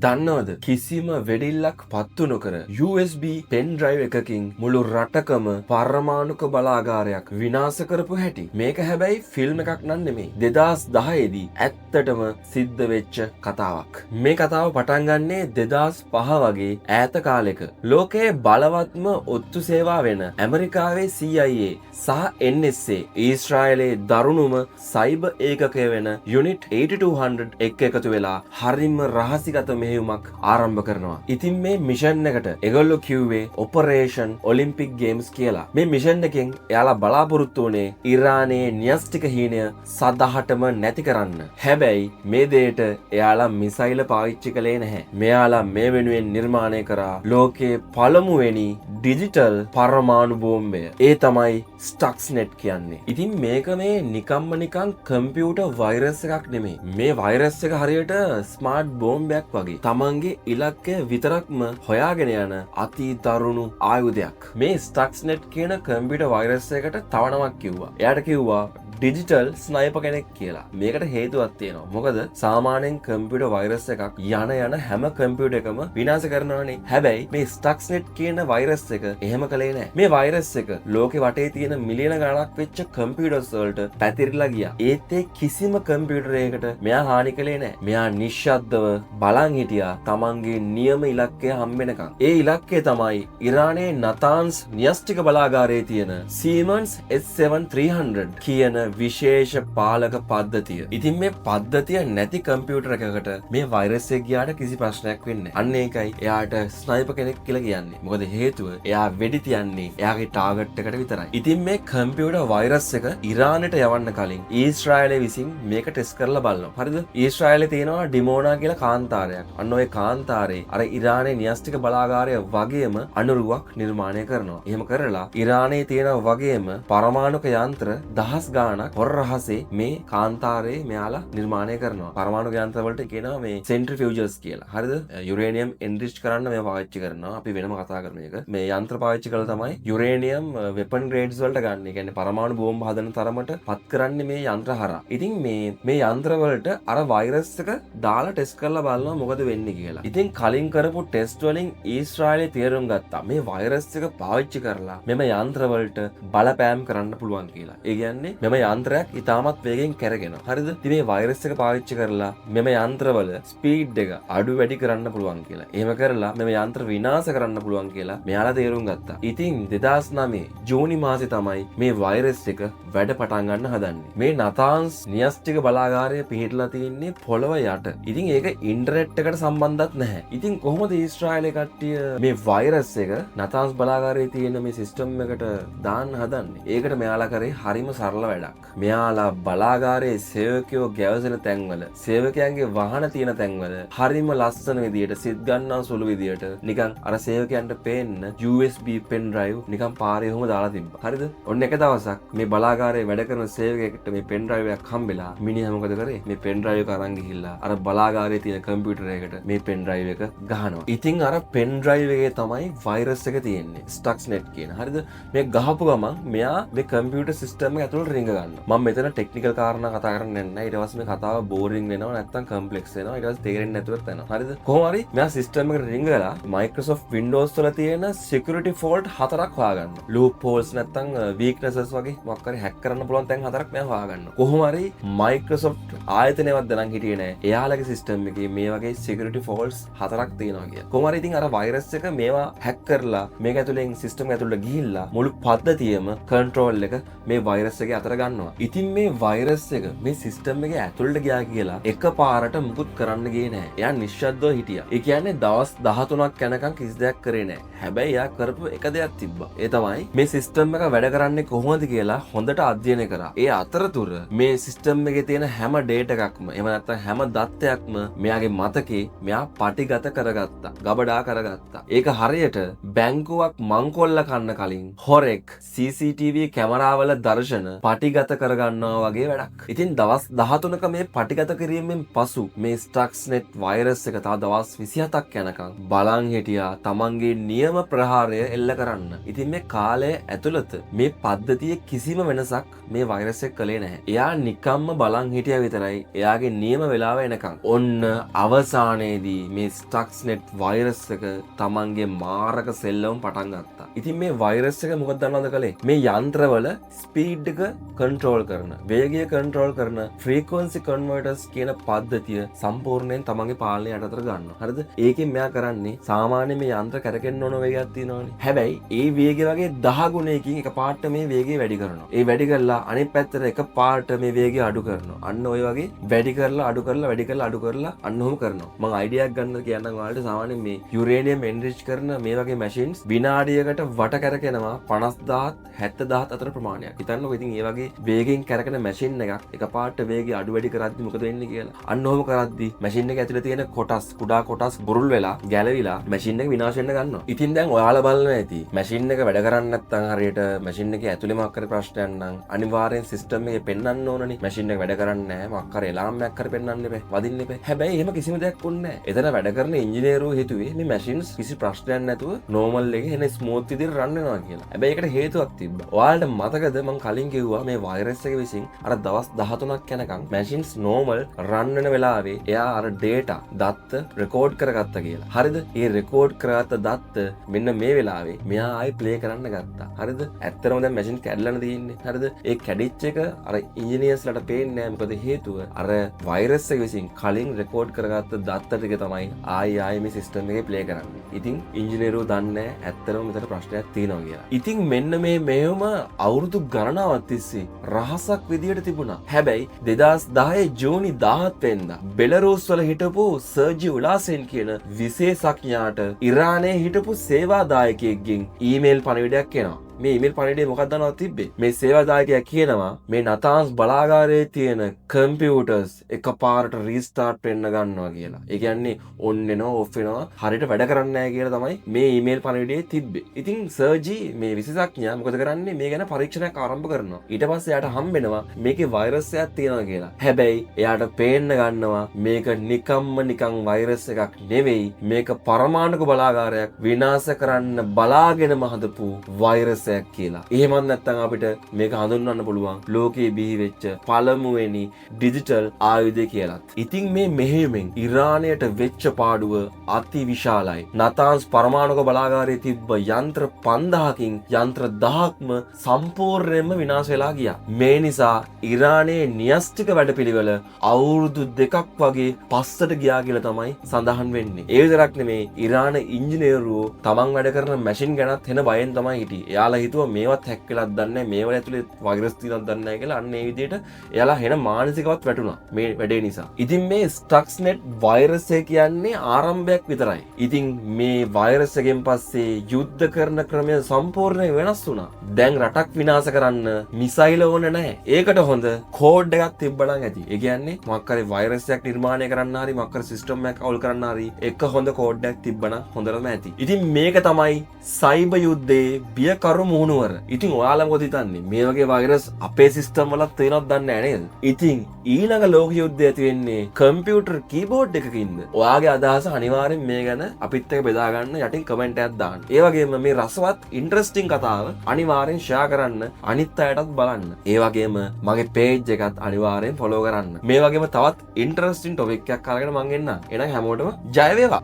දන්නවද කිසිම වෙඩිල්ලක් පත්තු නොකර USB pen drive එකකින් මුළු රටකම පරමාණුක බලාගාරයක් විනාශ කරපු හැටි. මේක හැබැයි ෆිල්ම් එකක් නන් නෙමෙයි. 2010 දී ඇත්තටම සිද්ධ වෙච්ච කතාවක්. මේ කතාව පටන් ගන්නේ 2005 වගේ ඈත කාලෙක. ලෝකයේ බලවත්ම ඔත්තු සේවා වෙන ඇමරිකාවේ CIA සහ NSA ඊශ්‍රායලයේ දරුණුම සයිබර් ඒකකය වෙන යුනිට් 8200 එක්ක එකතු වෙලා හරිම රහසිගත මෙහෙයුමක් ආරම්භ කරනවා. ඉතින් මේ මිෂන් එකට ඒගොල්ලෝ කිව්වේ ඔපරේෂන් ඔලිම්පික් ගේම්ස් කියලා. මේ මිෂන් එකෙන් එයාලා බලාපොරොත්තු වුණේ ඉරානයේ න්‍යෂ්ටික හීනය සදහටම නැති කරන්න. හැබැයි මේ දෙයට එයාලා මිසයිල පාවිච්චි කළේ නැහැ. මෙයාලා මේ වෙනුවෙන් නිර්මාණය කරා ලෝකයේ පළමුවෙනි ඩිජිටල් පරමාණු බෝම්බය. ඒ තමයි ස්ටක්ස්නෙට් කියන්නේ. ඉතින් මේක මේ නිකන් කම්පියුටර් වෛරස් එකක් නෙමෙයි. මේ වෛරස් එක හරියට ස්මාර්ට් බෝම්බයක් වගේ. තමන්ගේ ඉලක්කය විතරක්ම හොයාගෙන යන අති දරුණු ආයුධයක්. මේ ස්ටක්ස්නෙට් කියන කම්පියුටර් වෛරස් එකට තව නමක් කිව්වා. එයාට කිව්වා ඩිජිටල් ස්නයිපර් කෙනෙක් කියලා. මේකට හේතුවක් තියෙනවා. මොකද සාමාන්‍යයෙන් කම්පියුටර් වෛරස් එකක් යන හැම කම්පියුටර් එකම විනාශ කරනවනේ. හැබැයි මේ ස්ටක්ස්නෙට් කියන වෛරස් එක එහෙම කළේ නැහැ. මේ වෛරස් එක ලෝකෙ වටේ තියෙන මිලියන ගණනක් වෙච්ච කම්පියුටර්ස් වලට පැතිරිලා ගියා. ඒත් ඒ කිසිම කම්පියුටර් එකකට මෙයා හානි කළේ නැහැ. මෙයා නිශ්ශබ්දව බලන් හිටියා තමන්ගේ නියම ඉලක්කය හම්බෙනකන්. ඒ ඉලක්කය තමයි ඉරානයේ නතාන්ස් න්‍යෂ්ටික බලාගාරයේ තියෙන Siemens S7300 කියන විශේෂ පාලක පද්ධතිය. ඉතින් මේ පද්ධතිය නැති කම්පියුටර් එකකට මේ වෛරස් එක ගියාට කිසි ප්‍රශ්නයක් වෙන්නේ නැහැ. අන්න ඒකයි එයාට ස්නයිපර් කෙනෙක් කියලා කියන්නේ. මොකද හේතුව එයා වෙඩි තියන්නේ එයාගේ ටාගට් එකට විතරයි. ඉතින් මේ කම්පියුටර් වෛරස් එක ඉරානට යවන්න කලින් ඊශ්‍රායලය විසින් මේක ටෙස්ට් කරලා බලනවා. හරිද? ඊශ්‍රායලේ තියෙනවා ඩිමෝනා කියලා කාන්තාරයක්. අන්න ওই කාන්තාරේ අර ඉරානයේ න්‍යෂ්ටික බලාගාරය වගේම අනුරුවක් නිර්මාණය කරනවා. එහෙම කරලා ඉරානයේ තියෙන වගේම පරමාණුක යන්ත්‍ර දහස් ගාණක් හොර රහසේ මේ කාන්තාරේ මෙයාලා නිර්මාණය කරනවා. පරමාණු යන්ත්‍ර වලට කියනවා මේ සෙන්ට්‍රිෆියුජස් කියලා. හරිද? යුරේනියම් එන්රිච් කරන්න මේවා පාවිච්චි කරනවා. අපි වෙනම කතා කරමු මේක. මේ යන්ත්‍ර පාවිච්චි කළා තමයි යුරේනියම් වෙපන් ග්‍රේඩ්ස් වලට ගන්න. ඒ කියන්නේ පරමාණු බෝම්බ හදන තරමට පත් කරන්නේ මේ යන්ත්‍ර හරහා. ඉතින් මේ යන්ත්‍ර වලට අර වෛරස් එක දාලා ටෙස්ට් කරලා බලනවා මොකද වෙන්නේ කියලා. ඉතින් කලින් කරපු ටෙස්ට් වලින් ඊශ්‍රායලයේ තේරුම් ගත්තා මේ වෛරස් එක පාවිච්චි කරලා මෙම යන්ත්‍ර වලට බලපෑම් කරන්න පුළුවන් කියලා. ඒ කියන්නේ මෙම යන්ත්‍රයක් ඉතාමත් වේගෙන් කැරගෙනවා. හරිද? ඉතින් මේ වෛරස් එක පාවිච්චි කරලා මෙම යන්ත්‍රවල ස්පීඩ් එක අඩු වැඩි කරන්න පුළුවන් කියලා. එහෙම කරලා මෙම යන්ත්‍ර විනාශ කරන්න පුළුවන් කියලා මෙයාලා තේරුම් ගත්තා. ඉතින් 2009 ජූනි මාසේ තමයි මේ වෛරස් එක වැඩ පටන් ගන්න හදන්නේ. මේ නතාන්ස් න්‍යෂ්ටික බලාගාරය පිහිටලා තියෙන්නේ පොළව යට. ඉතින් ඒක ඉන්ටර්නෙට් එකට සම්බන්ධත් නැහැ. ඉතින් කොහොමද ඊශ්‍රායලයේ කට්ටිය මේ වෛරස් එක නතාන්ස් බලාගාරයේ තියෙන මේ සිස්ටම් එකට දාන්න හදන්නේ? ඒකට මෙයාලා කරේ හරිම සරල වැඩක්. මෙයාලා බලාගාරයේ සේවකයෝ ගැවසෙන තැන්වල සේවකයන්ගේ වාහන තියෙන තැන්වල හරිම ලස්සන විදියට සිත් ගන්නා සුළු විදියට නිකන් අර සේවකයන්ට පේන්න USB pen drive නිකන් පාරේ ඔහොම දාලා තිබ්බා. හරිද? ඔන්න එක දවසක් මේ බලාගාරයේ වැඩ කරන සේවකයෙකුට මේ pen drive එකක් හම්බෙලා මිනිහා මොකද කරේ? මේ pen drive එක අරන් ගිහිල්ලා අර බලාගාරයේ තියෙන කම්පියුටර් එකට මේ pen drive එක ගහනවා. ඉතින් අර pen drive එකේ තමයි වෛරස් එක තියෙන්නේ. Stuxnet කියන. හරිද? මේ ගහපු ගමන් මෙයා මේ කම්පියුටර් සිස්ටම් එක ඇතුළට රිංග ගන්නවා. මම මෙතන ටෙක්නිකල් කාරණා කතා කරන්නේ නැහැ. ඊට පස්සේ මේ කතාව බෝරින් වෙනවා නැත්නම් කම්ප්ලෙක්ස් වෙනවා. ඊට පස්සේ තේරෙන්නේ නැතුවත් යනවා. හරිද? කොහොම හරි මෙයා සිස්ටම් එකට රිංග ගලා Microsoft Windows වල තියෙන security fault 4ක් හොයාගන්නවා. loop holes නැත්නම් weaknesses වගේ මොකක් හරි hack කරන්න පුළුවන් තැන් 4ක් මෙයා හොයාගන්නවා. කොහොම හරි Microsoft ආයතනයවත් දැනන් හිටියේ නැහැ. එයාලගේ සිස්ටම් එකේ මේ වගේ security faults 4ක් තියෙනවා කියලා. කොහොම හරි ඉතින් අර වෛරස් එක මේවා hack කරලා මේක ඇතුලෙන් සිස්ටම් එක ඇතුළට ගිහිල්ලා මුළු පද්ධතියම control එක මේ වෛරස් එකේ අතර ගන්නවා. ඉතින් මේ වෛරස් එක මේ සිස්ටම් එකේ ඇතුළට ගියා කියලා එකපාරට මුකුත් කරන්න ගියේ නැහැ. එයා නිශ්ශබ්දව හිටියා. ඒ කියන්නේ දවස් 13ක් යනකම් කිසි දෙයක් කරේ නැහැ. හැබැයි එයා කරපු එක දෙයක් තිබ්බා. ඒ තමයි මේ සිස්ටම් එක වැඩ කරන්නේ කොහොමද කියලා හොඳට අධ්‍යයනය කරා. ඒ අතරතුර මේ සිස්ටම් එකේ තියෙන හැම ඩේටා එකක්ම එහෙම නැත්නම් හැම දත්තයක්ම මෙයාගේ මතකේ මෙයා පටිගත කරගත්තා. ගබඩා කරගත්තා. ඒක හරියට බැංකුවක් මංකොල්ල කන්න කලින් හොරෙක් CCTV කැමරාවල දර්ශන පටිගත පටිගත කරගන්නවා වගේ වැඩක්. ඉතින් දවස් 13ක මේ පටිගත කිරීමෙන් පසු මේ ස්ටක්ස්නෙට් වෛරස් එක තව දවස් 27ක් යනකම් බලන් හිටියා තමන්ගේ නියම ප්‍රහාරය එල්ල කරන්න. ඉතින් මේ කාලය ඇතුළත මේ පද්ධතියේ කිසිම වෙනසක් මේ වෛරස් එක කළේ නැහැ. එයා නිකම්ම බලන් හිටියා විතරයි එයාගේ නියම වෙලාව එනකම්. ඔන්න අවසානයේදී මේ ස්ටක්ස්නෙට් වෛරස් එක තමන්ගේ මාරක සෙල්ලම පටන් ගත්තා. ඉතින් මේ වෛරස් එක මොකද දන්නවද කළේ? මේ යන්ත්‍රවල ස්පීඩ් එක කන්ට්‍රෝල් කරන, වේගය කන්ට්‍රෝල් කරන ෆ්‍රීකවන්සි කන්වර්ටර්ස් කියන පද්ධතිය සම්පූර්ණයෙන් තමන්ගේ පාලනය යටතට ගන්නවා. හරිද? ඒකෙන් මෙයා කරන්නේ සාමාන්‍ය මේ යන්ත්‍ර කැරකෙන්න ඕන වේගයක් තියෙනවානේ. හැබැයි ඒ වේගය වගේ 10 ගුණයකින් එකපාරට මේ වේගය වැඩි කරනවා. ඒ වැඩි කරලා අනිත් පැත්තට එකපාරට මේ වේගය අඩු කරනවා. අන්න ඔය වගේ වැඩි කරලා අඩු කරලා වැඩි කරලා අඩු කරලා අන්න ඔහොම කරනවා. මම අයිඩියාවක් ගන්න කියන්නම් ඔයාලට. සාමාන්‍යයෙන් මේ යුරේනියම් එන්රිච් කරන මේ වගේ මැෂින්ස් විනාඩියකට වට කැරකෙනවා 50000 70000 අතර ප්‍රමාණයක්. හිතන්නකෝ ඉතින් මේ වගේ වේගෙන් කැරකෙන මැෂින් එකක් එකපාරට වේගය අඩු වැඩි කරද්දි මොකද වෙන්නේ කියලා. අන්න ඔහොම කරද්දි මැෂින් එක ඇතුලේ තියෙන කොටස් කුඩා කොටස් බුරුල් වෙලා ගැලවිලා මැෂින් එක විනාශ වෙන්න ගන්නවා. ඉතින් දැන් ඔයාලා බලන්න ඇති මැෂින් එක වැඩ කරන්නේ නැත්නම් හරියට මැෂින් එකේ ඇතුලේ මොකක් හරි ප්‍රශ්නයක් නම් අනිවාර්යෙන් සිස්ටම් එකේ පෙන්වන්න ඕනනේ. මැෂින් එක වැඩ කරන්නේ නැහැ මොකක් හරි එලාම්යක් හරි පෙන්වන්න එපා. වදින්න එපා. හැබැයි එහෙම කිසිම දෙයක් වුන්නේ නැහැ. එතන වැඩ කරන ඉංජිනේරුවෝ හිතුවේ මේ මැෂින්ස් කිසි ප්‍රශ්නයක් නැතුව නෝමල් එකේ එන ස්මූත් විදිහට රන් වෙනවා කියලා. හැබැයි ඒකට හේතුවක් තිබ්බා. ඔයාලට මතකද මම කලින් කිව්වා මේ වෛරස් එක විසින් අර දවස් 13ක් යනකම් මැෂින්ස් නෝමල් රන් වෙන වෙලාවේ එයා අර ඩේටා දත්ත රෙකෝඩ් කරගත්තා කියලා. හරිද? ඒ රෙකෝඩ් කරගත්ත දත්ත මෙන්න මේ වෙලාවේ මෙයා ආයි ප්ලේ කරන්න ගත්තා. හරිද? ඇත්තටම දැන් මැෂින් කැඩලානේ තියෙන්නේ. හරිද? ඒ කැඩිච්ච එක අර ඉංජිනේර්ස්ලාට පේන්නේ නැහැ. මොකද හේතුව අර වෛරස් එක විසින් කලින් රෙකෝඩ් කරගත්ත දත්ත ටික තමයි ආයි මේ සිස්ටම් එකේ ප්ලේ කරන්නේ. ඉතින් ඉංජිනේරුවෝ දන්නේ නැහැ ඇත්තටම මෙතන ප්‍රශ්නයක් තියෙනවා කියලා. ඉතින් මෙන්න මේ මෙහෙම අවුරුදු ගණනාවක් තිස්සේ රහසක් විදියට තිබුණා. හැබැයි 2010 ජූනි 17 වෙනිදා බෙලරුස් වල හිටපු සර්ජි උලාසෙන් කියන විශේෂඥයාට ඉරානයේ හිටපු සේවාදායකයෙක්ගෙන් ඊමේල් පණිවිඩයක් එනවා. මේ ඊමේල් පණිවිඩේ මොකක්ද දන්නවද තිබ්බේ? මේ සේවාදායකයා කියනවා මේ නතාන්ස් බලාගාරයේ තියෙන කම්පියුටර්ස් එකපාරට රීස්ටාර්ට් වෙන්න ගන්නවා කියලා. ඒ කියන්නේ ඔන් වෙනවා ඔෆ් වෙනවා හරියට වැඩ කරන්නේ නැහැ කියලා තමයි මේ ඊමේල් පණිවිඩේ තිබ්බේ. ඉතින් සර්ජි මේ විශේෂඥයා මොකද කරන්නේ? මේ ගැන පරීක්ෂණයක් ආරම්භ කරනවා. ඊට පස්සේ එයාට හම්බෙනවා මේකේ වෛරස් එකක් තියෙනවා කියලා. හැබැයි එයාට පේන්න ගන්නවා මේක නිකන් වෛරස් එකක් නෙවෙයි. මේක පරමාණුක බලාගාරයක් විනාශ කරන්න බලාගෙනම හදපු වෛරස් කියලා. එහෙමත් නැත්නම් අපිට මේක හඳුන්වන්න පුළුවන් ලෝකයේ බිහි වෙච්ච පළමුවෙනි ඩිජිටල් ආයුධය කියලා. ඉතින් මේ මෙහෙයුමෙන් ඉරානයට වෙච්ච පාඩුව අති විශාලයි. නතාන්ස් පරමාණුක බලාගාරයේ තිබ්බ යන්ත්‍ර 5000කින් යන්ත්‍ර 1000ක්ම සම්පූර්ණයෙන්ම විනාශ වෙලා ගියා. මේ නිසා ඉරානයේ න්‍යෂ්ටික වැඩපිළිවෙල අවුරුදු 2ක් වගේ පස්සට ගියා කියලා තමයි සඳහන් වෙන්නේ. ඒ විතරක් නෙමේ ඉරාන ඉංජිනේරුවෝ තමන් වැඩ කරන මැෂින් ගැනත් වෙන බයෙන් තමයි හිටියේ. එයාලා හිතුවා මේවත් හැක් වෙලක් දන්නේ නැහැ මේවල ඇතුලේ වෛරස් තියෙනවද දන්නේ නැහැ කියලා. අන්න ඒ විදිහට එයාලා වෙන මානසිකවත් වැටුණා මේ වැඩේ නිසා. ඉතින් මේ ස්ටක්ස්නෙට් වෛරස් එක කියන්නේ ආරම්භයක් විතරයි. ඉතින් මේ වෛරස් එකෙන් පස්සේ යුද්ධ කරන ක්‍රමය සම්පූර්ණයෙන් වෙනස් වුණා. දැන් රටක් විනාශ කරන්න මිසයිල ඕන නැහැ. ඒකට හොඳ කෝඩ් එකක් තිබ්බනම් ඇති. ඒ කියන්නේ මොකක් හරි වෛරස් එකක් නිර්මාණය කරන්න හරි මොකක් හරි සිස්ටම් එකක් අවුල් කරන්න හරි එක හොඳ කෝඩ් එකක් තිබ්බනම් හොඳටම ඇති. ඉතින් මේක තමයි සයිබර් යුද්ධයේ බියකරු මුහුණුවර. ඉතින් ඔයාලා මොකද හිතන්නේ? මේ වගේ වෛරස් අපේ සිස්ටම් වලත් තියෙනවද දන්නේ නැහැ නේද? ඉතින් ඊළඟ ලෝක යුද්ධය ඇති වෙන්නේ කම්පියුටර් කීබෝඩ් එකකින්ද? ඔයාගේ අදහස අනිවාර්යෙන් මේ ගැන අපිත් එක්ක බෙදා ගන්න යටින් කමෙන්ට් එකක් දාන්න. ඒ වගේම මේ රසවත් ඉන්ටරෙස්ටිං කතාව අනිවාර්යෙන් ෂෙයා කරන්න අනිත් අයටත් බලන්න. ඒ වගේම මගේ පේජ් එකත් අනිවාර්යෙන් ෆලෝ කරන්න. මේ වගේම තවත් ඉන්ටරෙස්ටිං ටොපික් එකක් අරගෙන මම එන්නම්. එහෙනම් හැමෝටම ජය වේවා.